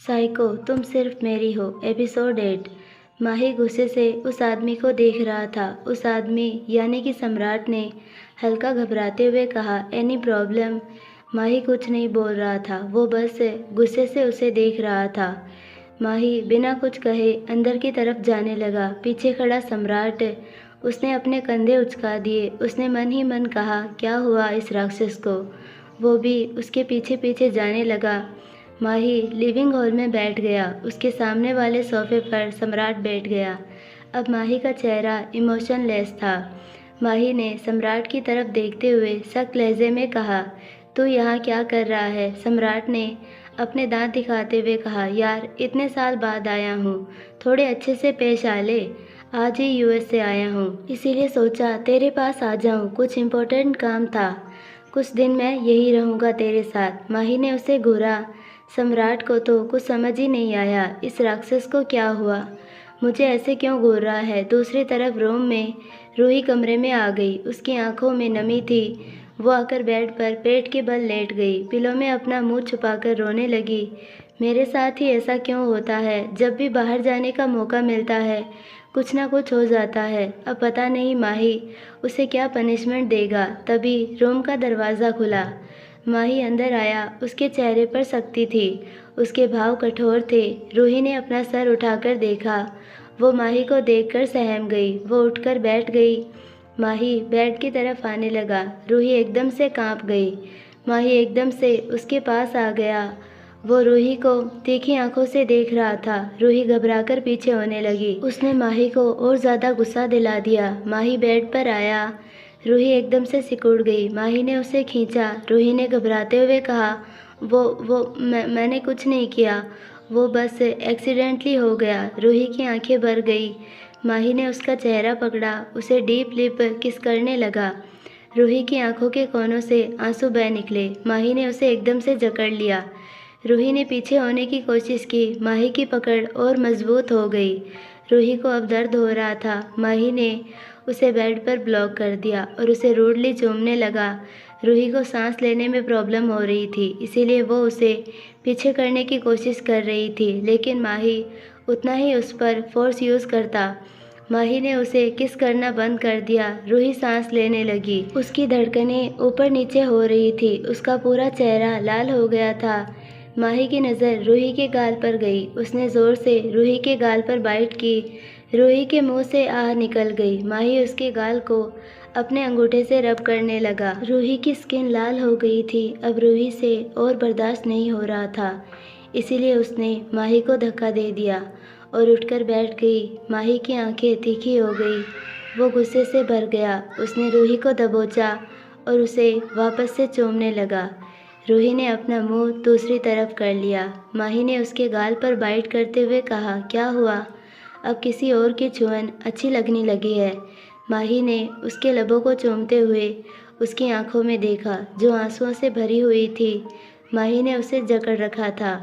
Psycho तुम सिर्फ मेरी हो। एपिसोड 8। माही गुस्से से उस आदमी को देख रहा था। उस आदमी यानी कि सम्राट ने हल्का घबराते हुए कहा, एनी प्रॉब्लम? माही कुछ नहीं बोल रहा था, वो बस गुस्से से उसे देख रहा था। माही बिना कुछ कहे अंदर की तरफ जाने लगा। पीछे खड़ा सम्राट, उसने अपने कंधे उचका दिए। उसने मन ही मन कहा, क्या हुआ इस राक्षस को? वो भी उसके पीछे पीछे जाने लगा। माही लिविंग हॉल में बैठ गया। उसके सामने वाले सोफे पर सम्राट बैठ गया। अब माही का चेहरा इमोशनलेस था। माही ने सम्राट की तरफ देखते हुए सख्त लहजे में कहा, तू यहाँ क्या कर रहा है? सम्राट ने अपने दांत दिखाते हुए कहा, यार इतने साल बाद आया हूँ, थोड़े अच्छे से पेश आ ले। आज ही यूएस से आया हूँ, इसीलिए सोचा तेरे पास आ जाऊँ, कुछ इम्पोर्टेंट काम था। कुछ दिन मैं यही रहूँगा तेरे साथ। माही ने उसे घूरा। सम्राट को तो कुछ समझ ही नहीं आया, इस राक्षस को क्या हुआ, मुझे ऐसे क्यों घूर रहा है। दूसरी तरफ रूम में रूही कमरे में आ गई। उसकी आंखों में नमी थी। वो आकर बेड पर पेट के बल लेट गई। पिलो में अपना मुंह छुपाकर रोने लगी। मेरे साथ ही ऐसा क्यों होता है? जब भी बाहर जाने का मौका मिलता है कुछ ना कुछ हो जाता है। अब पता नहीं माही उसे क्या पनिशमेंट देगा। तभी रूम का दरवाज़ा खुला। माही अंदर आया। उसके चेहरे पर सख्ती थी, उसके भाव कठोर थे। रूही ने अपना सर उठाकर देखा। वो माही को देखकर सहम गई। वो उठकर बैठ गई। माही बेड की तरफ आने लगा। रूही एकदम से कांप गई। माही एकदम से उसके पास आ गया। वो रूही को तीखी आंखों से देख रहा था। रूही घबराकर पीछे होने लगी। उसने माही को और ज़्यादा गुस्सा दिला दिया। माही बेड पर आया। रूही एकदम से सिकुड़ गई। माही ने उसे खींचा। रूही ने घबराते हुए कहा, मैंने कुछ नहीं किया, वो बस एक्सीडेंटली हो गया। रूही की आंखें भर गई। माही ने उसका चेहरा पकड़ा, उसे डीप लिप किस करने लगा। रूही की आंखों के कोनों से आंसू बह निकले। माही ने उसे एकदम से जकड़ लिया। रूही ने पीछे होने की कोशिश की। माही की पकड़ और मजबूत हो गई। रूही को अब दर्द हो रहा था। माही ने उसे बेड पर ब्लॉक कर दिया और उसे रूडली चूमने लगा। रूही को सांस लेने में प्रॉब्लम हो रही थी, इसीलिए वो उसे पीछे करने की कोशिश कर रही थी, लेकिन माही उतना ही उस पर फोर्स यूज़ करता। माही ने उसे किस करना बंद कर दिया। रूही सांस लेने लगी। उसकी धड़कनें ऊपर नीचे हो रही थी। उसका पूरा चेहरा लाल हो गया था। माही की नज़र रूही के गाल पर गई। उसने ज़ोर से रूही के गाल पर बाइट की। रूही के मुंह से आह निकल गई। माही उसके गाल को अपने अंगूठे से रब करने लगा। रूही की स्किन लाल हो गई थी। अब रूही से और बर्दाश्त नहीं हो रहा था, इसीलिए उसने माही को धक्का दे दिया और उठकर बैठ गई। माही की आंखें तीखी हो गई। वो गुस्से से भर गया। उसने रूही को दबोचा और उसे वापस से चूमने लगा। रूही ने अपना मुंह दूसरी तरफ कर लिया। माही ने उसके गाल पर बाइट करते हुए कहा, क्या हुआ? अब किसी और की छुअन अच्छी लगने लगी है। माही ने उसके लबों को चूमते हुए उसकी आंखों में देखा, जो आंसुओं से भरी हुई थी। माही ने उसे जकड़ रखा था।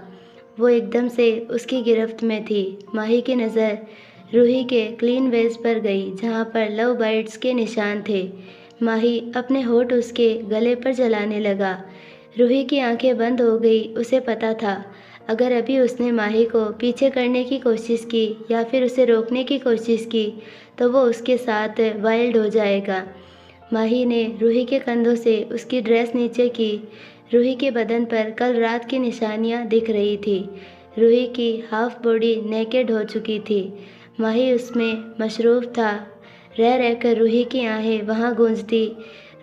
वो एकदम से उसकी गिरफ्त में थी। माही की नज़र रूही के क्लीन वेज पर गई, जहाँ पर लव बाइट्स के निशान थे। माही अपने होठ उसके गले पर जलाने लगा। रूही की आंखें बंद हो गई। उसे पता था, अगर अभी उसने माही को पीछे करने की कोशिश की या फिर उसे रोकने की कोशिश की तो वो उसके साथ वाइल्ड हो जाएगा। माही ने रूही के कंधों से उसकी ड्रेस नीचे की। रूही के बदन पर कल रात की निशानियां दिख रही थी। रूही की हाफ बॉडी नेकेड हो चुकी थी। माही उसमें मशरूफ़ था। रह रहकर रूही की आहें वहाँ गूंजती।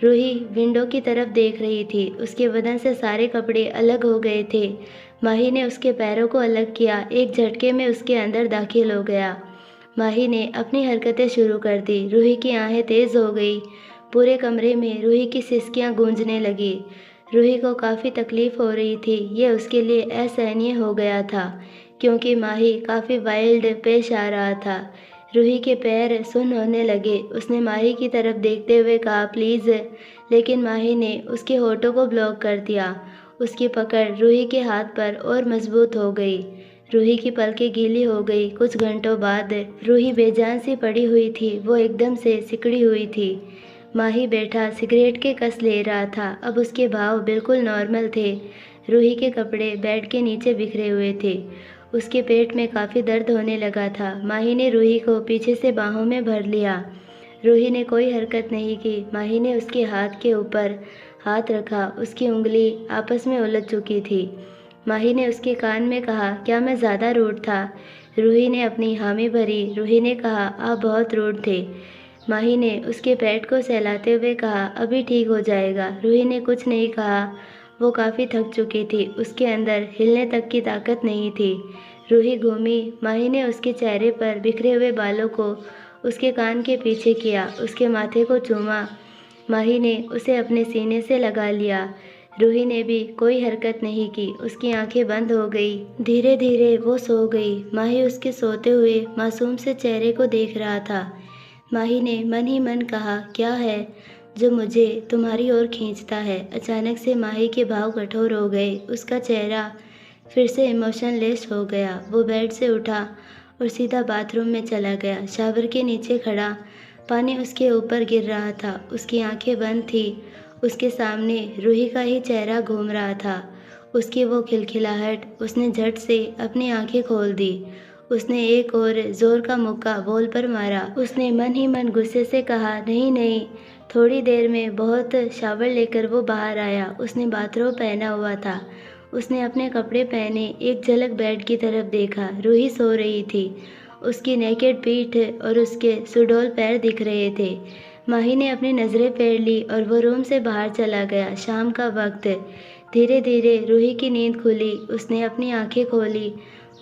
रूही विंडो की तरफ देख रही थी। उसके बदन से सारे कपड़े अलग हो गए थे। माही ने उसके पैरों को अलग किया। एक झटके में उसके अंदर दाखिल हो गया। माही ने अपनी हरकतें शुरू कर दी। रूही की आहें तेज़ हो गई। पूरे कमरे में रूही की सिसकियां गूंजने लगी। रूही को काफ़ी तकलीफ़ हो रही थी। ये उसके लिए असहनीय हो गया था, क्योंकि माही काफ़ी वाइल्ड पेश आ रहा था। रूही के पैर सुन्न होने लगे। उसने माही की तरफ देखते हुए कहा, प्लीज़, लेकिन माही ने उसके होठों को ब्लॉक कर दिया। उसकी पकड़ रूही के हाथ पर और मजबूत हो गई। रूही की पलकें गीली हो गई। कुछ घंटों बाद रूही बेजान सी पड़ी हुई थी। वो एकदम से सिकड़ी हुई थी। माही बैठा सिगरेट के कस ले रहा था। अब उसके भाव बिल्कुल नॉर्मल थे। रूही के कपड़े बेड के नीचे बिखरे हुए थे। उसके पेट में काफ़ी दर्द होने लगा था। माही ने रूही को पीछे से बाहों में भर लिया। रूही ने कोई हरकत नहीं की। माही ने उसके हाथ के ऊपर हाथ रखा। उसकी उंगली आपस में उलझ चुकी थी। माही ने उसके कान में कहा, क्या मैं ज़्यादा रूड था? रूही ने अपनी हामी भरी। रूही ने कहा, आप बहुत रूड थे। माही ने उसके पेट को सहलाते हुए कहा, अभी ठीक हो जाएगा। रूही ने कुछ नहीं कहा। वो काफ़ी थक चुकी थी। उसके अंदर हिलने तक की ताकत नहीं थी। रूही घूमी। माही ने उसके चेहरे पर बिखरे हुए बालों को उसके कान के पीछे किया। उसके माथे को चूमा। माही ने उसे अपने सीने से लगा लिया। रूही ने भी कोई हरकत नहीं की। उसकी आंखें बंद हो गई। धीरे धीरे वो सो गई। माही उसके सोते हुए मासूम से चेहरे को देख रहा था। माही ने मन ही मन कहा, क्या है जो मुझे तुम्हारी ओर खींचता है? अचानक से माही के भाव कठोर हो गए। उसका चेहरा फिर से इमोशनलेस हो गया। वो बेड से उठा और सीधा बाथरूम में चला गया। शावर के नीचे खड़ा पानी उसके ऊपर गिर रहा था। उसकी आंखें बंद थी। उसके सामने रूही का ही चेहरा घूम रहा था। उसकी वो खिलखिलाहट। उसने झट से अपनी आंखें खोल दी। उसने एक और जोर का मुक्का वॉल पर मारा। उसने मन ही मन गुस्से से कहा, नहीं नहीं। थोड़ी देर में बहुत शावर लेकर वो बाहर आया। उसने बाथरोब पहना हुआ था। उसने अपने कपड़े पहने। एक झलक बेड की तरफ देखा। रूही सो रही थी। उसकी नेकेड पीठ और उसके सुडौल पैर दिख रहे थे। माही ने अपनी नज़रें फेर ली और वो रूम से बाहर चला गया। शाम का वक्त। धीरे धीरे रूही की नींद खुली। उसने अपनी आंखें खोली।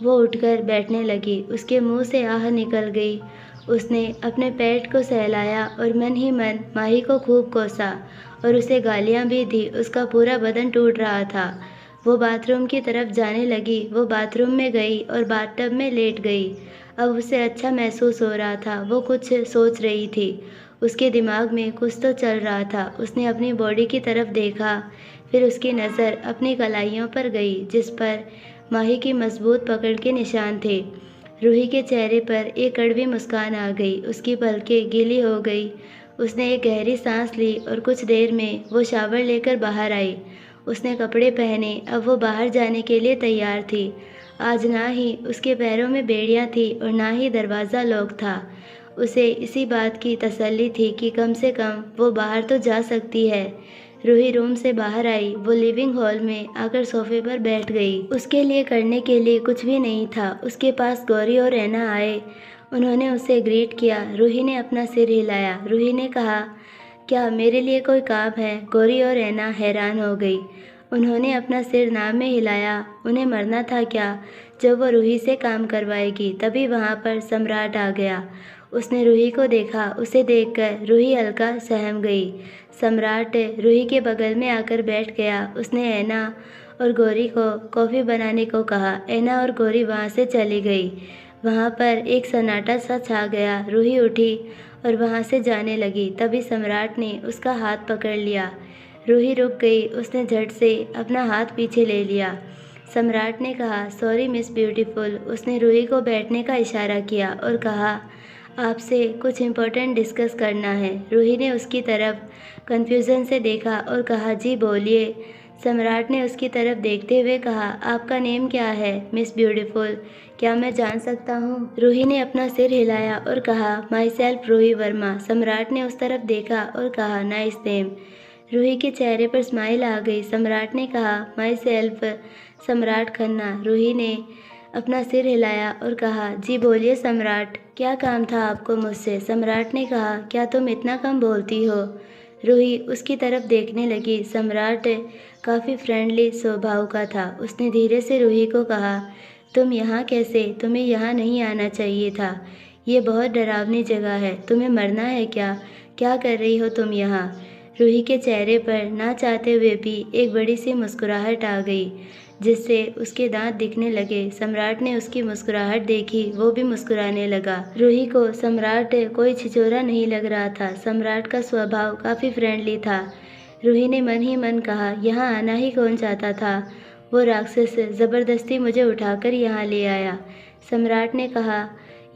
वो उठकर बैठने लगी। उसके मुंह से आह निकल गई। उसने अपने पेट को सहलाया और मन ही मन माही को खूब कोसा और उसे गालियां भी दी। उसका पूरा बदन टूट रहा था। वो बाथरूम की तरफ जाने लगी। वो बाथरूम में गई और बाथटब में लेट गई। अब उसे अच्छा महसूस हो रहा था। वो कुछ सोच रही थी। उसके दिमाग में कुछ तो चल रहा था। उसने अपनी बॉडी की तरफ देखा। फिर उसकी नज़र अपनी कलाइयों पर गई, जिस पर माही की मजबूत पकड़ के निशान थे। रूही के चेहरे पर एक कड़वी मुस्कान आ गई। उसकी पलकें गीली हो गई। उसने एक गहरी सांस ली और कुछ देर में वो शावर लेकर बाहर आई। उसने कपड़े पहने। अब वो बाहर जाने के लिए तैयार थी। आज ना ही उसके पैरों में बेड़ियां थी और ना ही दरवाज़ा लॉक था। उसे इसी बात की तसल्ली थी कि कम से कम वो बाहर तो जा सकती है। रूही रूम से बाहर आई। वो लिविंग हॉल में आकर सोफे पर बैठ गई। उसके लिए करने के लिए कुछ भी नहीं था। उसके पास गौरी और ऐना आए। उन्होंने उसे ग्रीट किया। रूही ने अपना सिर हिलाया। रूही ने कहा, क्या मेरे लिए कोई काम है? गौरी और ऐना हैरान हो गई। उन्होंने अपना सिर नाम में हिलाया। उन्हें मरना था क्या जब वो रूही से काम करवाएगी। तभी वहाँ पर सम्राट आ गया। उसने रूही को देखा। उसे देखकर रूही हल्का सहम गई। सम्राट रूही के बगल में आकर बैठ गया। उसने ऐना और गौरी को कॉफ़ी बनाने को कहा। ऐना और गौरी वहाँ से चली गई। वहाँ पर एक सन्नाटा सा छा गया। रूही उठी और वहाँ से जाने लगी। तभी सम्राट ने उसका हाथ पकड़ लिया। रूही रुक गई। उसने झट से अपना हाथ पीछे ले लिया। सम्राट ने कहा, सॉरी मिस ब्यूटीफुल। उसने रूही को बैठने का इशारा किया और कहा, आपसे कुछ इम्पोर्टेंट डिस्कस करना है। रूही ने उसकी तरफ कन्फ्यूज़न से देखा और कहा, जी बोलिए। सम्राट ने उसकी तरफ देखते हुए कहा, आपका नेम क्या है मिस ब्यूटीफुल? क्या मैं जान सकता हूँ? रूही ने अपना सिर हिलाया और कहा, माई सेल्फ रूही वर्मा। सम्राट ने उस तरफ देखा और कहा, नाइस नेम। रूही के चेहरे पर स्माइल आ गई। सम्राट ने कहा, माई सेल्फ सम्राट खन्ना। रूही ने अपना सिर हिलाया और कहा, जी बोलिए सम्राट, क्या काम था आपको मुझसे? सम्राट ने कहा, क्या तुम इतना कम बोलती हो? रूही उसकी तरफ देखने लगी। सम्राट काफ़ी फ्रेंडली स्वभाव का था। उसने धीरे से रूही को कहा, तुम यहाँ कैसे? तुम्हें यहाँ नहीं आना चाहिए था। ये बहुत डरावनी जगह है। तुम्हें मरना है क्या? क्या कर रही हो तुम यहाँ? रूही के चेहरे पर ना चाहते हुए भी एक बड़ी सी मुस्कुराहट आ गई, जिससे उसके दांत दिखने लगे। सम्राट ने उसकी मुस्कुराहट देखी। वो भी मुस्कुराने लगा। रूही को सम्राट कोई छिचोरा नहीं लग रहा था। सम्राट का स्वभाव काफ़ी फ्रेंडली था। रूही ने मन ही मन कहा, यहाँ आना ही कौन चाहता था? वो राक्षस ज़बरदस्ती मुझे उठाकर यहाँ ले आया। सम्राट ने कहा,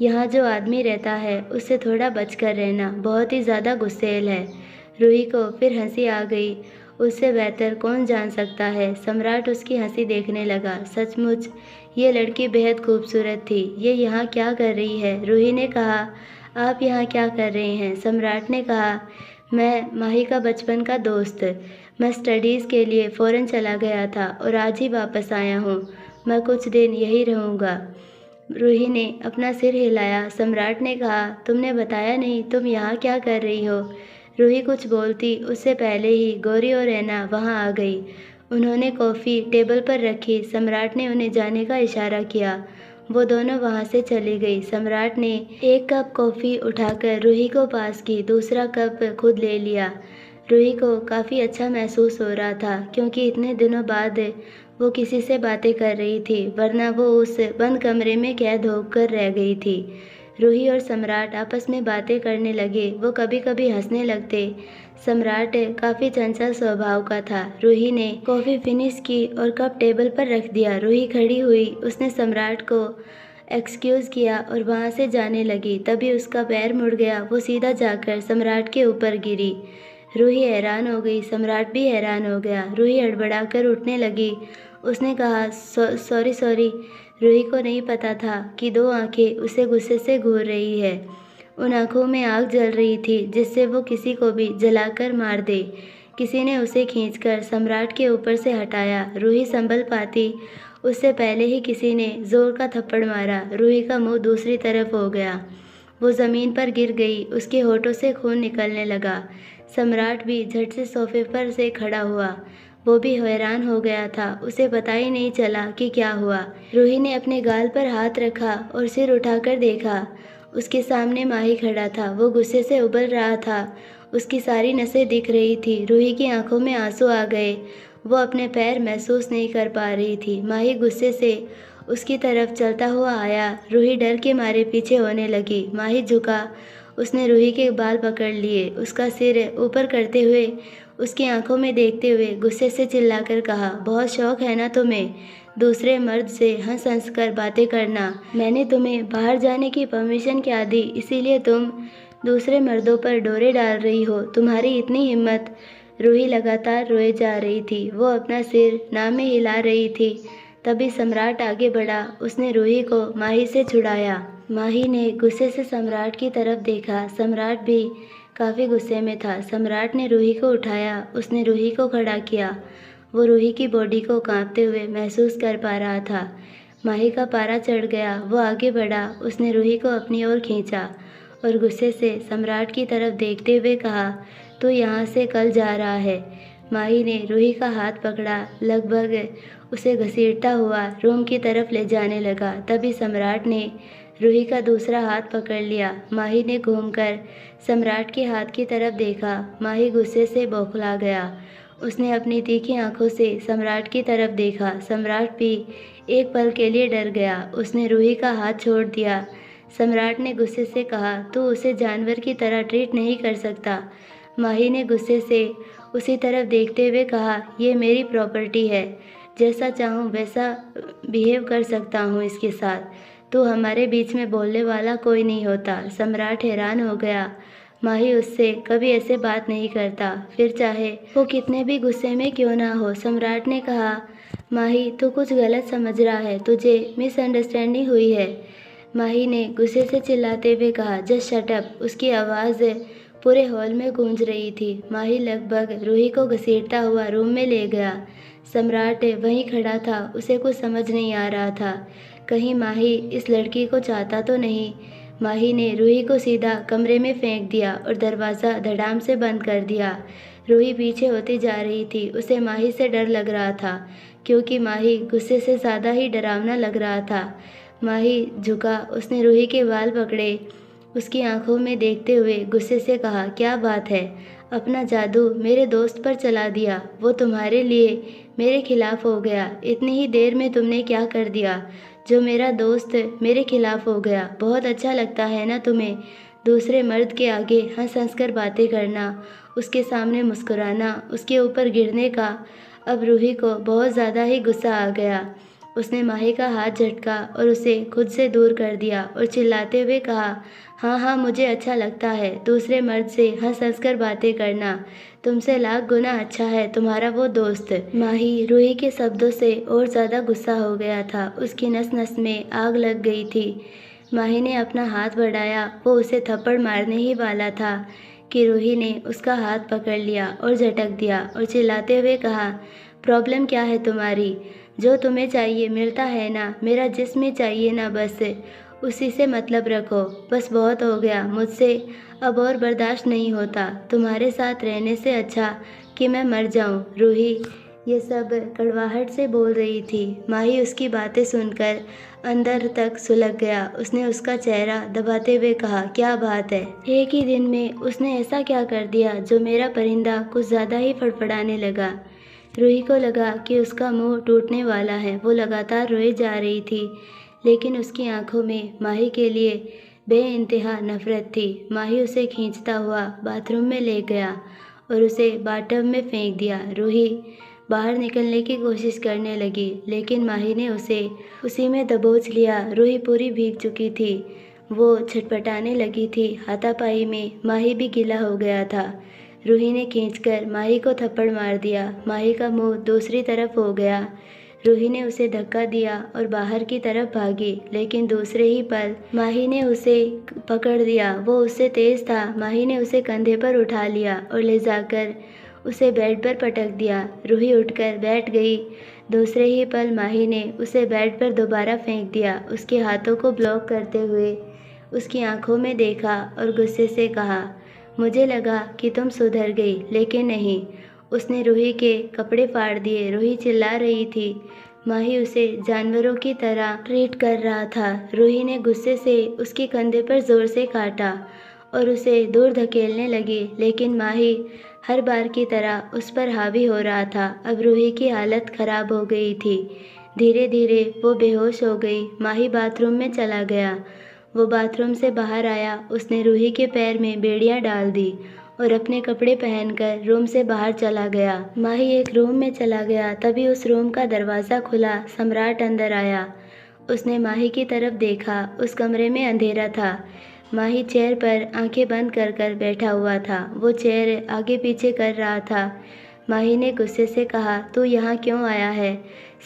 यहाँ जो आदमी रहता है उससे थोड़ा बचकर रहना, बहुत ही ज़्यादा गुस्सैल है। रूही को फिर हंसी आ गई उससे बेहतर कौन जान सकता है। सम्राट उसकी हंसी देखने लगा। सचमुच ये लड़की बेहद खूबसूरत थी। ये यहाँ क्या कर रही है? रूही ने कहा। आप यहाँ क्या कर रहे हैं? सम्राट ने कहा, मैं माही का बचपन का दोस्त। मैं स्टडीज़ के लिए फ़ॉरेन चला गया था और आज ही वापस आया हूँ। मैं कुछ दिन यहीं रहूँगा। रूही ने अपना सिर हिलाया। सम्राट ने कहा, तुमने बताया नहीं तुम यहाँ क्या कर रही हो? रूही कुछ बोलती उससे पहले ही गौरी और रैना वहाँ आ गई। उन्होंने कॉफ़ी टेबल पर रखी। सम्राट ने उन्हें जाने का इशारा किया। वो दोनों वहाँ से चली गई। सम्राट ने एक कप कॉफ़ी उठाकर रूही को पास की, दूसरा कप खुद ले लिया। रूही को काफ़ी अच्छा महसूस हो रहा था क्योंकि इतने दिनों बाद वो किसी से बातें कर रही थी, वरना वो उस बंद कमरे में कैद होकर रह गई थी। रूही और सम्राट आपस में बातें करने लगे। वो कभी कभी हंसने लगते। सम्राट काफ़ी चंचल स्वभाव का था। रूही ने कॉफ़ी फिनिश की और कप टेबल पर रख दिया। रूही खड़ी हुई। उसने सम्राट को एक्सक्यूज़ किया और वहाँ से जाने लगी। तभी उसका पैर मुड़ गया। वो सीधा जाकर सम्राट के ऊपर गिरी। रूही हैरान हो गई। सम्राट भी हैरान हो गया। रूही हड़बड़ाकर उठने लगी। उसने कहा, सॉरी सॉरी। रूही को नहीं पता था कि दो आंखें उसे गुस्से से घूर रही है। उन आंखों में आग जल रही थी जिससे वो किसी को भी जलाकर मार दे। किसी ने उसे खींचकर सम्राट के ऊपर से हटाया। रूही संभल पाती उससे पहले ही किसी ने जोर का थप्पड़ मारा। रूही का मुंह दूसरी तरफ हो गया। वो ज़मीन पर गिर गई। उसके होठों से खून निकलने लगा। सम्राट भी झट से सोफे पर से खड़ा हुआ। वो भी हैरान हो गया था। उसे पता ही नहीं चला कि क्या हुआ। रूही ने अपने गाल पर हाथ रखा और सिर उठाकर देखा। उसके सामने माही खड़ा था। वो गुस्से से उबल रहा था। उसकी सारी नसें दिख रही थी। रूही की आंखों में आंसू आ गए। वो अपने पैर महसूस नहीं कर पा रही थी। माही गुस्से से उसकी तरफ चलता हुआ आया। रूही डर के मारे पीछे होने लगी। माही झुका। उसने रूही के बाल पकड़ लिए। उसका सिर ऊपर करते हुए उसकी आंखों में देखते हुए गुस्से से चिल्लाकर कहा, बहुत शौक है ना तुम्हें दूसरे मर्द से हंस हंस कर बातें करना। मैंने तुम्हें बाहर जाने की परमिशन क्या दी, इसीलिए तुम दूसरे मर्दों पर डोरे डाल रही हो। तुम्हारी इतनी हिम्मत। रूही लगातार रोए जा रही थी। वो अपना सिर ना में हिला रही थी। तभी सम्राट आगे बढ़ा। उसने रूही को माही से छुड़ाया। माही ने गुस्से से सम्राट की तरफ देखा। सम्राट भी काफ़ी गुस्से में था। सम्राट ने रूही को उठाया। उसने रूही को खड़ा किया। वो रूही की बॉडी को कांपते हुए महसूस कर पा रहा था। माही का पारा चढ़ गया। वो आगे बढ़ा। उसने रूही को अपनी ओर खींचा और गुस्से से सम्राट की तरफ देखते हुए कहा, तू यहाँ से कल जा रहा है। माही ने रूही का हाथ पकड़ा, लगभग उसे घसीटता हुआ रूम की तरफ ले जाने लगा। तभी सम्राट ने रूही का दूसरा हाथ पकड़ लिया। माही ने घूमकर सम्राट के हाथ की तरफ देखा। माही गुस्से से बौखला गया। उसने अपनी तीखी आंखों से सम्राट की तरफ देखा। सम्राट भी एक पल के लिए डर गया। उसने रूही का हाथ छोड़ दिया। सम्राट ने गुस्से से कहा, तू उसे जानवर की तरह ट्रीट नहीं कर सकता। माही ने गुस्से से उसी तरफ देखते हुए कहा, ये मेरी प्रॉपर्टी है, जैसा चाहूँ वैसा बिहेव कर सकता हूँ इसके साथ। तो हमारे बीच में बोलने वाला कोई नहीं होता। सम्राट हैरान हो गया। माही उससे कभी ऐसे बात नहीं करता, फिर चाहे वो कितने भी गुस्से में क्यों ना हो। सम्राट ने कहा, माही तू कुछ गलत समझ रहा है, तुझे मिसअंडरस्टैंडिंग हुई है। माही ने गुस्से से चिल्लाते हुए कहा, जस्ट शट अप। उसकी आवाज़ पूरे हॉल में गूंज रही थी। माही लगभग रूही को घसीटता हुआ रूम में ले गया। सम्राट वहीं खड़ा था। उसे कुछ समझ नहीं आ रहा था। कहीं माही इस लड़की को चाहता तो नहीं। माही ने रूही को सीधा कमरे में फेंक दिया और दरवाज़ा धड़ाम से बंद कर दिया। रूही पीछे होती जा रही थी। उसे माही से डर लग रहा था क्योंकि माही गुस्से से ज़्यादा ही डरावना लग रहा था। माही झुका। उसने रूही के बाल पकड़े। उसकी आंखों में देखते हुए गुस्से से कहा, क्या बात है, अपना जादू मेरे दोस्त पर चला दिया। वो तुम्हारे लिए मेरे खिलाफ हो गया। इतनी ही देर में तुमने क्या कर दिया जो मेरा दोस्त मेरे खिलाफ हो गया। बहुत अच्छा लगता है ना तुम्हें दूसरे मर्द के आगे हंस हंस कर बातें करना, उसके सामने मुस्कुराना, उसके ऊपर गिरने का। अब रूही को बहुत ज़्यादा ही गुस्सा आ गया। उसने माही का हाथ झटका और उसे खुद से दूर कर दिया और चिल्लाते हुए कहा, हाँ हाँ मुझे अच्छा लगता है दूसरे मर्द से हंस हंस कर बातें करना। तुमसे लाख गुना अच्छा है तुम्हारा वो दोस्त। माही रूही के शब्दों से और ज़्यादा गुस्सा हो गया था। उसकी नस नस में आग लग गई थी। माही ने अपना हाथ बढ़ाया, वो उसे थप्पड़ मारने ही वाला था कि रूही ने उसका हाथ पकड़ लिया और झटक दिया और चिल्लाते हुए कहा, प्रॉब्लम क्या है तुम्हारी? जो तुम्हें चाहिए मिलता है ना, मेरा जिस्म ही चाहिए ना, बस उसी से मतलब रखो। बस बहुत हो गया मुझसे, अब और बर्दाश्त नहीं होता। तुम्हारे साथ रहने से अच्छा कि मैं मर जाऊं। रूही ये सब कड़वाहट से बोल रही थी। माही उसकी बातें सुनकर अंदर तक सुलग गया। उसने उसका चेहरा दबाते हुए कहा, क्या बात है? एक ही दिन में उसने ऐसा क्या कर दिया जो मेरा परिंदा कुछ ज़्यादा ही फड़फड़ाने लगा। रूही को लगा कि उसका मुंह टूटने वाला है। वो लगातार रोए जा रही थी, लेकिन उसकी आंखों में माही के लिए बेइंतहा नफरत थी। माही उसे खींचता हुआ बाथरूम में ले गया और उसे बाथटब में फेंक दिया। रूही बाहर निकलने की कोशिश करने लगी, लेकिन माही ने उसे उसी में दबोच लिया। रूही पूरी भीग चुकी थी। वो छटपटाने लगी थी। हाथापाई में माही भी गीला हो गया था। रूही ने खींचकर माही को थप्पड़ मार दिया। माही का मुंह दूसरी तरफ हो गया। रूही ने उसे धक्का दिया और बाहर की तरफ भागी, लेकिन दूसरे ही पल माही ने उसे पकड़ लिया। वो उससे तेज था। माही ने उसे कंधे पर उठा लिया और ले जाकर उसे बेड पर पटक दिया। रूही उठकर बैठ गई। दूसरे ही पल माही ने उसे बेड पर दोबारा फेंक दिया। उसके हाथों को ब्लॉक करते हुए उसकी आंखों में देखा और गुस्से से कहा, मुझे लगा कि तुम सुधर गई, लेकिन नहीं। उसने रूही के कपड़े फाड़ दिए। रूही चिल्ला रही थी। माही उसे जानवरों की तरह ट्रीट कर रहा था। रूही ने गुस्से से उसके कंधे पर जोर से काटा और उसे दूर धकेलने लगी, लेकिन माही हर बार की तरह उस पर हावी हो रहा था। अब रूही की हालत खराब हो गई थी। धीरे धीरे वो बेहोश हो गई। माही बाथरूम में चला गया। वो बाथरूम से बाहर आया। उसने रूही के पैर में बेड़ियां डाल दी और अपने कपड़े पहनकर रूम से बाहर चला गया। माही एक रूम में चला गया। तभी उस रूम का दरवाज़ा खुला। सम्राट अंदर आया। उसने माही की तरफ देखा। उस कमरे में अंधेरा था। माही चेयर पर आंखें बंद कर कर बैठा हुआ था। वो चेयर आगे पीछे कर रहा था। माही ने गुस्से से कहा, तू यहाँ क्यों आया है?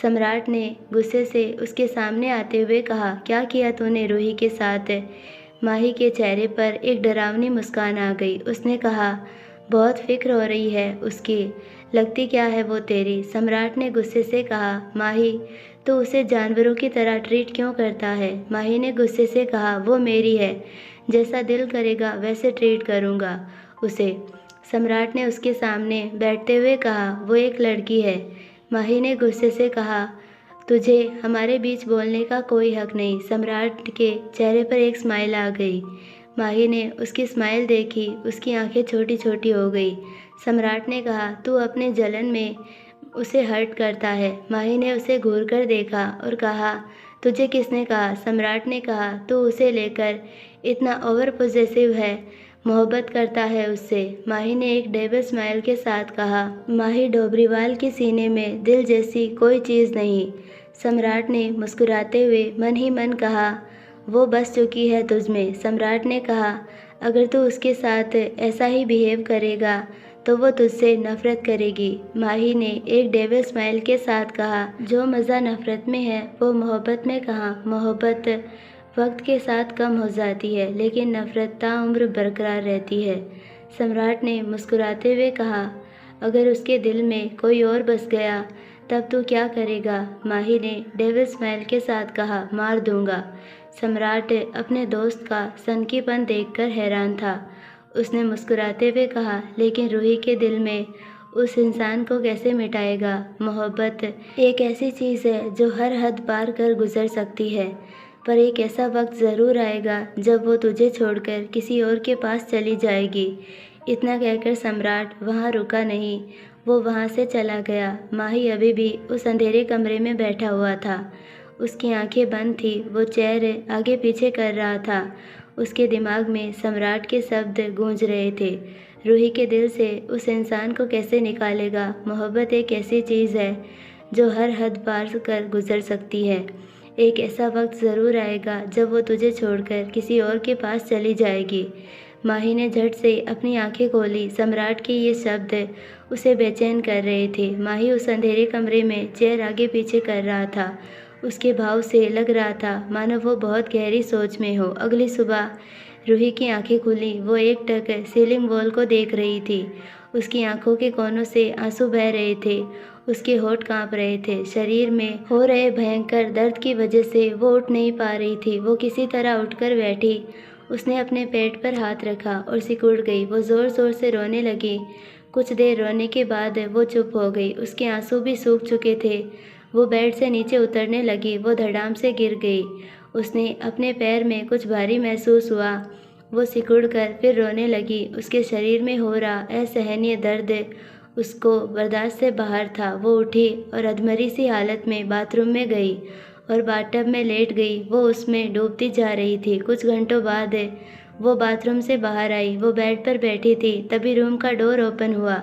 सम्राट ने गुस्से से उसके सामने आते हुए कहा, क्या किया तूने रूही के साथ? माही के चेहरे पर एक डरावनी मुस्कान आ गई। उसने कहा, बहुत फिक्र हो रही है उसकी, लगती क्या है वो तेरी? सम्राट ने गुस्से से कहा, माही तू उसे जानवरों की तरह ट्रीट क्यों करता है? माही ने गुस्से से कहा, वो मेरी है, जैसा दिल करेगा वैसे ट्रीट करूँगा उसे। सम्राट ने उसके सामने बैठते हुए कहा, वो एक लड़की है। माही ने गुस्से से कहा, तुझे हमारे बीच बोलने का कोई हक नहीं। सम्राट के चेहरे पर एक स्माइल आ गई। माही ने उसकी स्माइल देखी। उसकी आंखें छोटी छोटी हो गई। सम्राट ने कहा, तू अपने जलन में उसे हर्ट करता है। माही ने उसे घूर कर देखा और कहा, तुझे किसने कहा? सम्राट ने कहा, तू उसे लेकर इतना ओवर पॉसेसिव है, मोहब्बत करता है उससे। माही ने एक डेविल स्माइल के साथ कहा। माही डोबरीवाल के सीने में दिल जैसी कोई चीज़ नहीं। सम्राट ने मुस्कुराते हुए मन ही मन कहा, वो बस चुकी है तुझमें। सम्राट ने कहा, अगर तू उसके साथ ऐसा ही बिहेव करेगा तो वो तुझसे नफरत करेगी। माही ने एक डेविल स्माइल के साथ कहा, जो मज़ा नफरत में है वो मोहब्बत में कहाँ? मोहब्बत वक्त के साथ कम हो जाती है, लेकिन नफरत ताउम्र बरकरार रहती है। सम्राट ने मुस्कुराते हुए कहा, अगर उसके दिल में कोई और बस गया तब तू क्या करेगा? माही ने डेविल स्माइल के साथ कहा, मार दूंगा। सम्राट अपने दोस्त का सनकीपन देखकर हैरान था। उसने मुस्कुराते हुए कहा, लेकिन रूही के दिल में उस इंसान को कैसे मिटाएगा? मोहब्बत एक ऐसी चीज़ है जो हर हद पार कर गुजर सकती है, पर एक ऐसा वक्त ज़रूर आएगा जब वो तुझे छोड़कर किसी और के पास चली जाएगी। इतना कहकर सम्राट वहाँ रुका नहीं, वो वहाँ से चला गया। माही अभी भी उस अंधेरे कमरे में बैठा हुआ था। उसकी आंखें बंद थी। वो चेहरे आगे पीछे कर रहा था। उसके दिमाग में सम्राट के शब्द गूंज रहे थे, रूही के दिल से उस इंसान को कैसे निकालेगा? मोहब्बत एक ऐसी चीज़ है जो हर हद पार कर गुजर सकती है। एक ऐसा वक्त ज़रूर आएगा जब वो तुझे छोड़कर किसी और के पास चली जाएगी। माही ने झट से अपनी आंखें खोली। सम्राट के ये शब्द उसे बेचैन कर रहे थे। माही उस अंधेरे कमरे में चेयर आगे पीछे कर रहा था। उसके भाव से लग रहा था मानो वो बहुत गहरी सोच में हो। अगली सुबह रूही की आंखें खुली। वो एकटक सीलिंग वॉल को देख रही थी। उसकी आंखों के कोनों से आंसू बह रहे थे। उसके होंठ कांप रहे थे। शरीर में हो रहे भयंकर दर्द की वजह से वो उठ नहीं पा रही थी। वो किसी तरह उठकर बैठी। उसने अपने पेट पर हाथ रखा और सिकुड़ गई। वो ज़ोर ज़ोर से रोने लगी। कुछ देर रोने के बाद वो चुप हो गई। उसके आंसू भी सूख चुके थे। वो बेड से नीचे उतरने लगी। वो धड़ाम से गिर गई। उसने अपने पैर में कुछ भारी महसूस हुआ। वो सिकुड़कर फिर रोने लगी। उसके शरीर में हो रहा असहनीय दर्द उसको बर्दाश्त से बाहर था। वो उठी और अधमरी सी हालत में बाथरूम में गई और बाथटब में लेट गई। वो उसमें डूबती जा रही थी। कुछ घंटों बाद वो बाथरूम से बाहर आई। वो बेड पर बैठी थी। तभी रूम का डोर ओपन हुआ।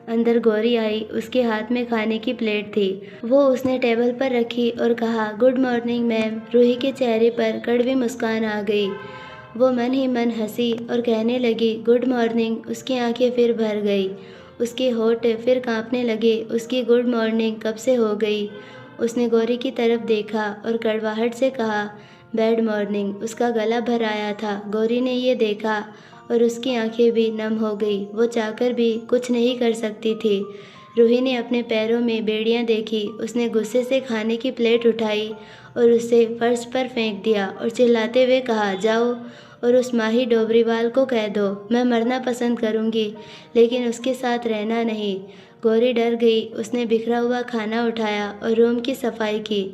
अंदर गौरी आई। उसके हाथ में खाने की प्लेट थी। वो उसने टेबल पर रखी और कहा, गुड मॉर्निंग मैम। रूही के चेहरे पर कड़वी मुस्कान आ गई। वो मन ही मन हंसी और कहने लगी, गुड मॉर्निंग। उसकी आंखें फिर भर गई। उसके होंठ फिर कांपने लगे। उसकी गुड मॉर्निंग कब से हो गई। उसने गौरी की तरफ देखा और कड़वाहट से कहा, बैड मॉर्निंग। उसका गला भर आया था। गौरी ने ये देखा और उसकी आंखें भी नम हो गई। वो चाहकर भी कुछ नहीं कर सकती थी। रूही ने अपने पैरों में बेड़ियां देखी। उसने गुस्से से खाने की प्लेट उठाई और उसे फर्श पर फेंक दिया और चिल्लाते हुए कहा, जाओ और उस माही डोबरीवाल को कह दो मैं मरना पसंद करूंगी, लेकिन उसके साथ रहना नहीं। गौरी डर गई। उसने बिखरा हुआ खाना उठाया और रूम की सफाई की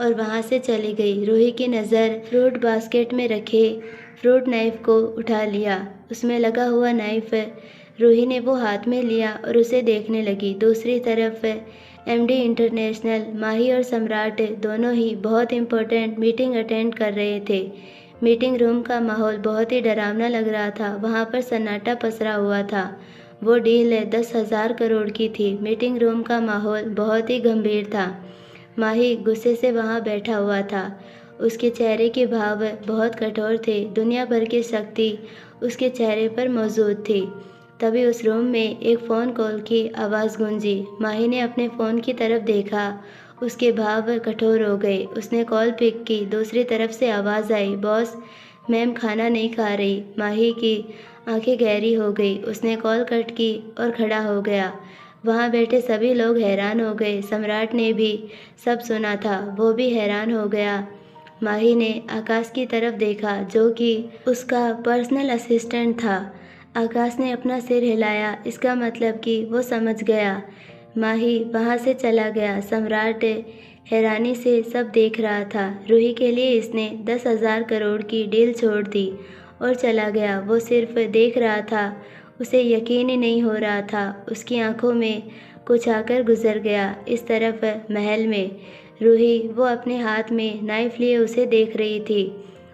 और वहाँ से चली गई। रूही की नज़र फ्रूट बास्केट में रखे फ्रूट नाइफ को उठा लिया। उसमें लगा हुआ नाइफ रूही ने वो हाथ में लिया और उसे देखने लगी। दूसरी तरफ एमडी इंटरनेशनल माही और सम्राट दोनों ही बहुत इम्पोर्टेंट मीटिंग अटेंड कर रहे थे। मीटिंग रूम का माहौल बहुत ही डरावना लग रहा था। वहाँ पर सन्नाटा पसरा हुआ था। वो डील 10,000 करोड़ की थी। मीटिंग रूम का माहौल बहुत ही गंभीर था। माही गुस्से से वहाँ बैठा हुआ था। उसके चेहरे के भाव बहुत कठोर थे। दुनिया भर की शक्ति उसके चेहरे पर मौजूद थी। तभी उस रूम में एक फ़ोन कॉल की आवाज़ गूंजी। माही ने अपने फ़ोन की तरफ देखा। उसके भाव कठोर हो गए। उसने कॉल पिक की। दूसरी तरफ से आवाज़ आई, बॉस, मैम खाना नहीं खा रही। माही की आंखें गहरी हो गई। उसने कॉल कट की और खड़ा हो गया। वहाँ बैठे सभी लोग हैरान हो गए। सम्राट ने भी सब सुना था। वो भी हैरान हो गया। माही ने आकाश की तरफ देखा जो कि उसका पर्सनल असिस्टेंट था। आकाश ने अपना सिर हिलाया। इसका मतलब कि वो समझ गया। माही वहाँ से चला गया। सम्राट हैरानी से सब देख रहा था। रूही के लिए इसने 10,000 करोड़ की डील छोड़ दी और चला गया। वो सिर्फ देख रहा था। उसे यकीन ही नहीं हो रहा था। उसकी आंखों में कुछ आकर गुजर गया। इस तरफ महल में रूही वो अपने हाथ में नाइफ लिए उसे देख रही थी।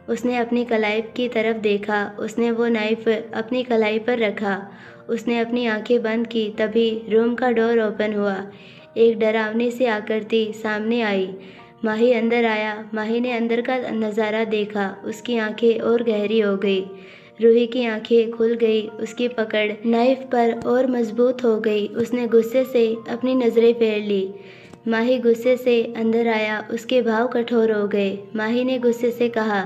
उसने अपनी कलाई की तरफ देखा। उसने वो नाइफ अपनी कलाई पर रखा। उसने अपनी आंखें बंद की। तभी रूम का डोर ओपन हुआ। एक डरावनी सी आकृति सामने आई। माही अंदर आया। माही ने अंदर का नज़ारा देखा। उसकी आंखें और गहरी हो गई। रूही की आंखें खुल गई। उसकी पकड़ नाइफ पर और मजबूत हो गई। उसने गुस्से से अपनी नज़रें फेर ली। माही गुस्से से अंदर आया। उसके भाव कठोर हो गए। माही ने गुस्से से कहा,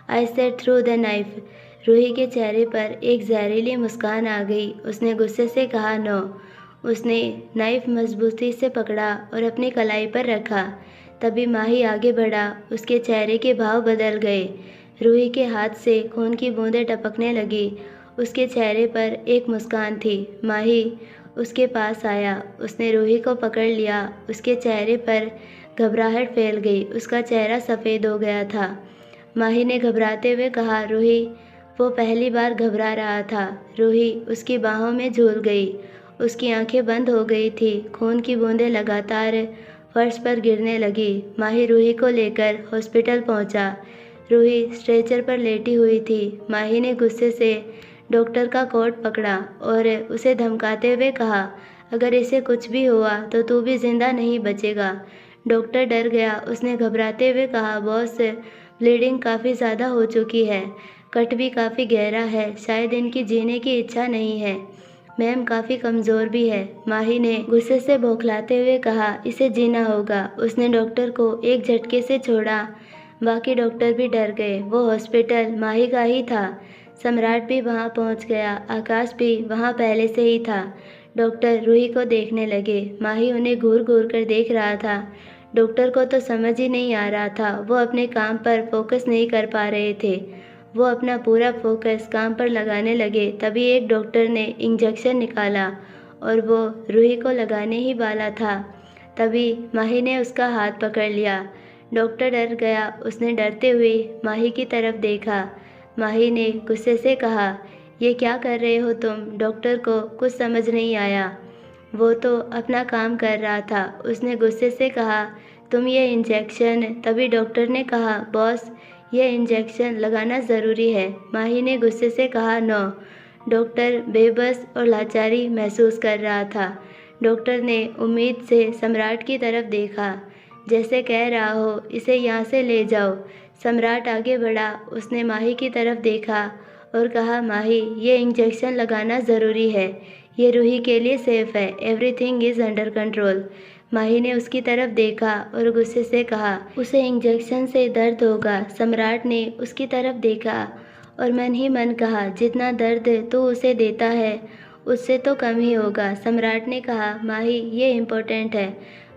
I said through the knife. Ruhi के चेहरे पर एक जहरीली मुस्कान आ गई। उसने गुस्से से कहा, नो। उसने नाइफ मजबूती से पकड़ा और अपनी कलाई पर रखा। तभी माही आगे बढ़ा। उसके चेहरे के भाव बदल गए। रूही के हाथ से खून की बूंदें टपकने लगी। उसके चेहरे पर एक मुस्कान थी। माही उसके पास आया। उसने रूही को पकड़ लिया। उसके चेहरे पर घबराहट फैल गई। उसका चेहरा सफ़ेद हो गया था। माही ने घबराते हुए कहा, रूही। वो पहली बार घबरा रहा था। रूही उसकी बाहों में झूल गई। उसकी आंखें बंद हो गई थी। खून की बूंदें लगातार फर्श पर गिरने लगी। माही रूही को लेकर हॉस्पिटल पहुंचा। रूही स्ट्रेचर पर लेटी हुई थी। माही ने गुस्से से डॉक्टर का कोट पकड़ा और उसे धमकाते हुए कहा, अगर इसे कुछ भी हुआ तो तू भी जिंदा नहीं बचेगा। डॉक्टर डर गया। उसने घबराते हुए कहा, बॉस, ब्लीडिंग काफ़ी ज़्यादा हो चुकी है, कट भी काफ़ी गहरा है, शायद इनकी जीने की इच्छा नहीं है। मैम काफ़ी कमज़ोर भी है। माही ने गुस्से से बौखलाते हुए कहा, इसे जीना होगा। उसने डॉक्टर को एक झटके से छोड़ा। बाकी डॉक्टर भी डर गए। वो हॉस्पिटल माही का ही था। सम्राट भी वहाँ पहुँच गया। आकाश भी वहाँ पहले से ही था। डॉक्टर रूही को देखने लगे। माही उन्हें घूर घूर कर देख रहा था। डॉक्टर को तो समझ ही नहीं आ रहा था। वो अपने काम पर फोकस नहीं कर पा रहे थे। वो अपना पूरा फोकस काम पर लगाने लगे। तभी एक डॉक्टर ने इंजेक्शन निकाला और वो रूही को लगाने ही वाला था। तभी माही ने उसका हाथ पकड़ लिया। डॉक्टर डर गया। उसने डरते हुए माही की तरफ देखा। माही ने गुस्से से कहा, ये क्या कर रहे हो तुम? डॉक्टर को कुछ समझ नहीं आया। वो तो अपना काम कर रहा था। उसने गुस्से से कहा, तुम ये इंजेक्शन। तभी डॉक्टर ने कहा, बॉस, ये इंजेक्शन लगाना ज़रूरी है। माही ने गुस्से से कहा, नो। डॉक्टर बेबस और लाचारी महसूस कर रहा था। डॉक्टर ने उम्मीद से सम्राट की तरफ देखा, जैसे कह रहा हो, इसे यहाँ से ले जाओ। सम्राट आगे बढ़ा। उसने माही की तरफ देखा और कहा, माही, ये इंजेक्शन लगाना ज़रूरी है। ये रूही के लिए सेफ है। Everything is under control. Mahi ने उसकी तरफ देखा और गुस्से से कहा, उसे इंजेक्शन से दर्द होगा। सम्राट ने उसकी तरफ देखा और मन ही मन कहा, जितना दर्द तू उसे देता है उससे तो कम ही होगा। सम्राट ने कहा, माही, ये इम्पोर्टेंट है,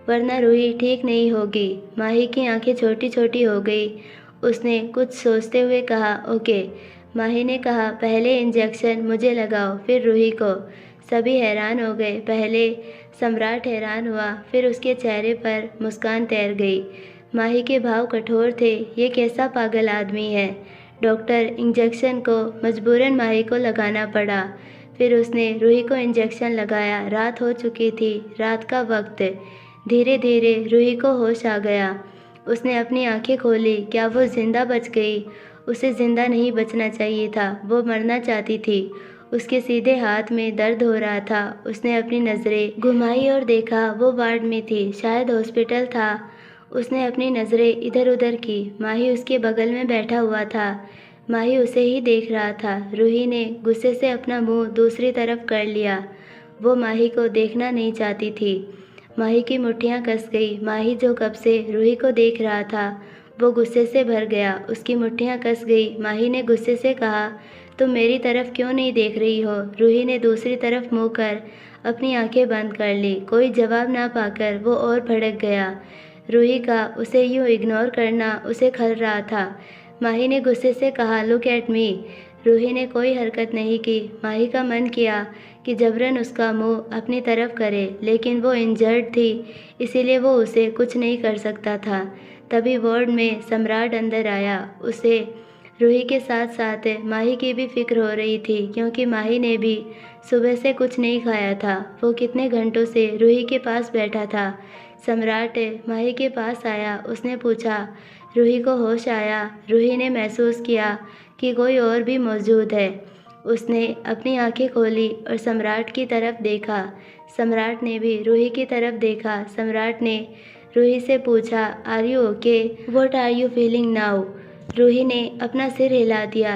वरना रूही ठीक नहीं होगी। माही की आंखें छोटी छोटी हो गई। उसने कुछ सोचते हुए कहा, ओके। माही ने कहा, पहले इंजेक्शन मुझे लगाओ, फिर रूही को। सभी हैरान हो गए। पहले सम्राट हैरान हुआ, फिर उसके चेहरे पर मुस्कान तैर गई। माही के भाव कठोर थे। ये कैसा पागल आदमी है। डॉक्टर इंजेक्शन को मजबूरन माही को लगाना पड़ा। फिर उसने रूही को इंजेक्शन लगाया। रात हो चुकी थी, रात का वक्त। धीरे धीरे रूही को होश आ गया। उसने अपनी आंखें खोली। क्या वो जिंदा बच गई? उसे जिंदा नहीं बचना चाहिए था, वो मरना चाहती थी। उसके सीधे हाथ में दर्द हो रहा था। उसने अपनी नज़रें घुमाई और देखा वो वार्ड में थी, शायद हॉस्पिटल था। उसने अपनी नज़रें इधर उधर की। माही उसके बगल में बैठा हुआ था। माही उसे ही देख रहा था। रूही ने गुस्से से अपना मुंह दूसरी तरफ कर लिया। वो माही को देखना नहीं चाहती थी। माही की मुट्ठियाँ कस गई। माही जो कब से रूही को देख रहा था, वो गुस्से से भर गया। उसकी मुट्ठियाँ कस गई। माही ने गुस्से से कहा, तुम मेरी तरफ क्यों नहीं देख रही हो? रूही ने दूसरी तरफ मुँह कर अपनी आंखें बंद कर ली। कोई जवाब ना पाकर वो और भड़क गया। रूही का उसे यूँ इग्नोर करना उसे खल रहा था। माही ने गुस्से से कहा, लुक एट मी। रूही ने कोई हरकत नहीं की। माही का मन किया कि जबरन उसका मुंह अपनी तरफ करे, लेकिन वो इंजर्ड थी, इसीलिए वो उसे कुछ नहीं कर सकता था। तभी वार्ड में सम्राट अंदर आया। उसे रूही के साथ साथ माही की भी फिक्र हो रही थी, क्योंकि माही ने भी सुबह से कुछ नहीं खाया था। वो कितने घंटों से रूही के पास बैठा था। सम्राट माही के पास आया। उसने पूछा, रूही को होश आया? रूही ने महसूस किया कि कोई और भी मौजूद है। उसने अपनी आंखें खोली और सम्राट की तरफ देखा। सम्राट ने भी रूही की तरफ देखा। सम्राट ने रूही से पूछा, are you okay? What are you feeling now? Ruhi ने अपना सिर हिला दिया।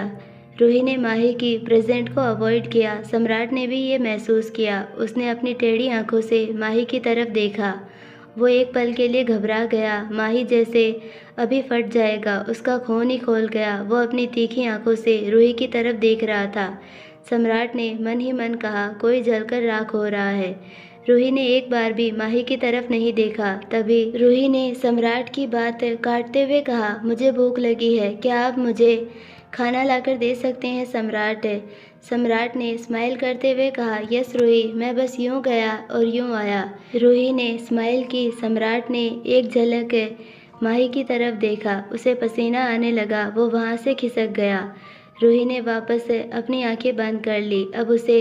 रूही ने माही की प्रेजेंट को अवॉइड किया। सम्राट ने भी ये महसूस किया। उसने अपनी टेढ़ी आंखों से माही की तरफ देखा। वो एक पल के लिए घबरा गया। माही जैसे अभी फट जाएगा। उसका खून ही खोल गया। वो अपनी तीखी आंखों से रूही की तरफ देख रहा था। सम्राट ने मन ही मन कहा, कोई जलकर राख हो रहा है। रूही ने एक बार भी माही की तरफ नहीं देखा। तभी रूही ने सम्राट की बात काटते हुए कहा, मुझे भूख लगी है, क्या आप मुझे खाना लाकर दे सकते हैं? सम्राट ने स्माइल करते हुए कहा, यस रूही, मैं बस यूं गया और यूं आया। रूही ने स्माइल की। सम्राट ने एक झलक माही की तरफ देखा। उसे पसीना आने लगा। वो वहाँ से खिसक गया। रूही ने वापस अपनी आंखें बंद कर ली। अब उसे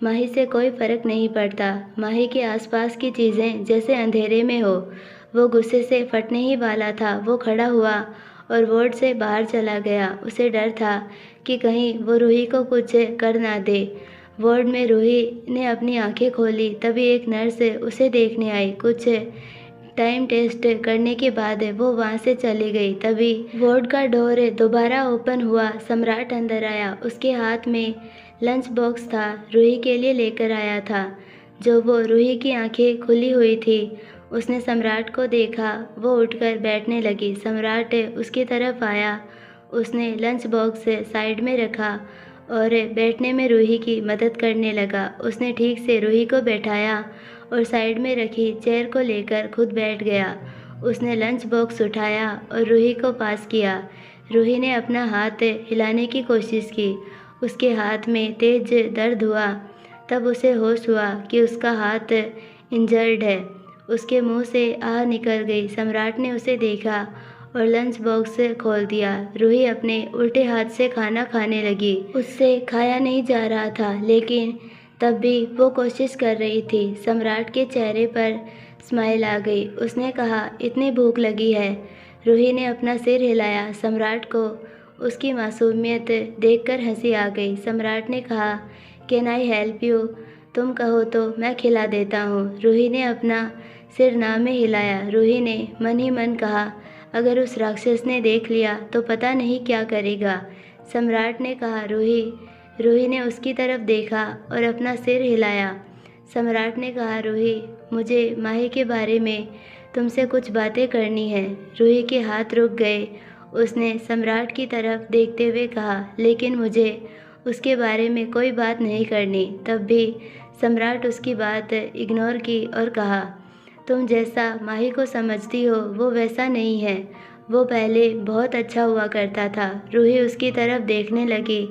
माही से कोई फर्क नहीं पड़ता। माही के आसपास की चीज़ें जैसे अंधेरे में हो। वो गुस्से से फटने ही वाला था। वो खड़ा हुआ और वार्ड से बाहर चला गया। उसे डर था कि कहीं वो रूही को कुछ कर ना दे। वार्ड में रूही ने अपनी आंखें खोली, तभी एक नर्स उसे देखने आई। कुछ टाइम टेस्ट करने के बाद वो वहाँ से चली गई। तभी वार्ड का डोर दोबारा ओपन हुआ। सम्राट अंदर आया। उसके हाथ में लंच बॉक्स था, रूही के लिए लेकर आया था। जो वो रूही की आंखें खुली हुई थी। उसने सम्राट को देखा। वो उठकर बैठने लगी। सम्राट उसकी तरफ आया। उसने लंच बॉक्स साइड में रखा और बैठने में रूही की मदद करने लगा। उसने ठीक से रूही को बैठाया और साइड में रखी चेयर को लेकर खुद बैठ गया। उसने लंच बॉक्स उठाया और रूही को पास किया। रूही ने अपना हाथ हिलाने की कोशिश की। उसके हाथ में तेज दर्द हुआ। तब उसे होश हुआ कि उसका हाथ इंजर्ड है। उसके मुंह से आह निकल गई। सम्राट ने उसे देखा और लंच बॉक्स खोल दिया। रूही अपने उल्टे हाथ से खाना खाने लगी। उससे खाया नहीं जा रहा था, लेकिन तब भी वो कोशिश कर रही थी। सम्राट के चेहरे पर स्माइल आ गई। उसने कहा, इतनी भूख लगी है। रूही ने अपना सिर हिलाया। सम्राट को उसकी मासूमियत देखकर हंसी आ गई। सम्राट ने कहा, कैन आई हेल्प यू? तुम कहो तो मैं खिला देता हूँ। रूही ने अपना सिर ना में हिलाया। रूही ने मन ही मन कहा, अगर उस राक्षस ने देख लिया तो पता नहीं क्या करेगा। सम्राट ने कहा, रूही। रूही ने उसकी तरफ देखा और अपना सिर हिलाया। सम्राट ने कहा, रूही, मुझे माही के बारे में तुमसे कुछ बातें करनी है। रूही के हाथ रुक गए। उसने सम्राट की तरफ देखते हुए कहा, लेकिन मुझे उसके बारे में कोई बात नहीं करनी। तब भी सम्राट उसकी बात इग्नोर की और कहा, तुम जैसा माही को समझती हो वो वैसा नहीं है। वो पहले बहुत अच्छा हुआ करता था। रूही उसकी तरफ देखने लगी।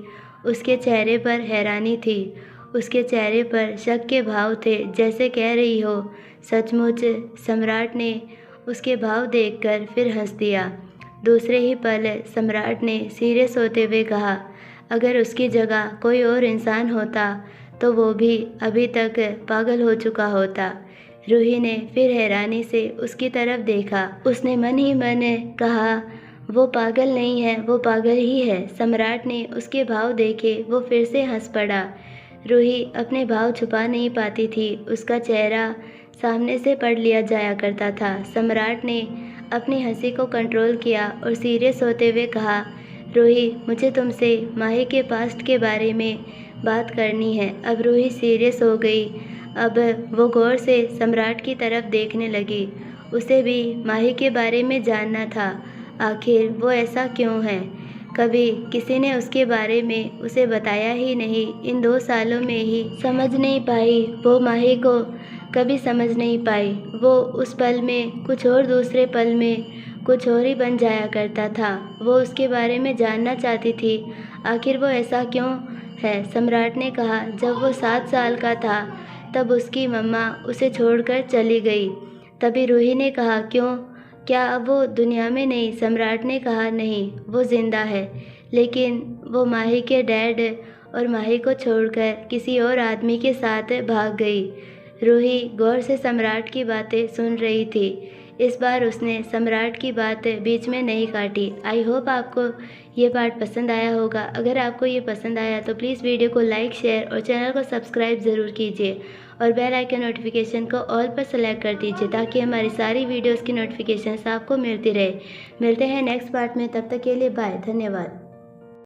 उसके चेहरे पर हैरानी थी। उसके चेहरे पर शक के भाव थे, जैसे कह रही हो, सचमुच? सम्राट ने उसके भाव देखकर फिर हंस दिया। दूसरे ही पल सम्राट ने सीरियस होते हुए कहा, अगर उसकी जगह कोई और इंसान होता तो वो भी अभी तक पागल हो चुका होता। रूही ने फिर हैरानी से उसकी तरफ देखा। उसने मन ही मन कहा, वो पागल नहीं है, वो पागल ही है। सम्राट ने उसके भाव देखे। वो फिर से हंस पड़ा। रूही अपने भाव छुपा नहीं पाती थी। उसका चेहरा सामने से पढ़ लिया जाया करता था। सम्राट ने अपनी हंसी को कंट्रोल किया और सीरियस होते हुए कहा, रूही, मुझे तुमसे माही के पास्ट के बारे में बात करनी है। अब रूही सीरियस हो गई। अब वो गौर से सम्राट की तरफ देखने लगी। उसे भी माही के बारे में जानना था। आखिर वो ऐसा क्यों है? कभी किसी ने उसके बारे में उसे बताया ही नहीं। इन 2 सालों में ही समझ नहीं पाई। वो माही को कभी समझ नहीं पाई। वो उस पल में कुछ और, दूसरे पल में कुछ और ही बन जाया करता था। वो उसके बारे में जानना चाहती थी। आखिर वो ऐसा क्यों है? सम्राट ने कहा, जब वो 7 साल का था तब उसकी मम्मा उसे छोड़कर चली गई। तभी रूही ने कहा, क्यों? क्या अब वो दुनिया में नहीं? सम्राट ने कहा, नहीं, वो जिंदा है, लेकिन वो माही के डैड और माही को छोड़कर किसी और आदमी के साथ भाग गई। रूही गौर से सम्राट की बातें सुन रही थी। इस बार उसने सम्राट की बात बीच में नहीं काटी। आई होप आपको ये पार्ट पसंद आया होगा। अगर आपको ये पसंद आया तो प्लीज़ वीडियो को लाइक, शेयर और चैनल को सब्सक्राइब ज़रूर कीजिए और बेल आइकन नोटिफिकेशन को ऑल पर सेलेक्ट कर दीजिए, ताकि हमारी सारी वीडियोज़ की नोटिफिकेशन आपको मिलती रहे। मिलते हैं नेक्स्ट पार्ट में, तब तक के लिए बाय, धन्यवाद।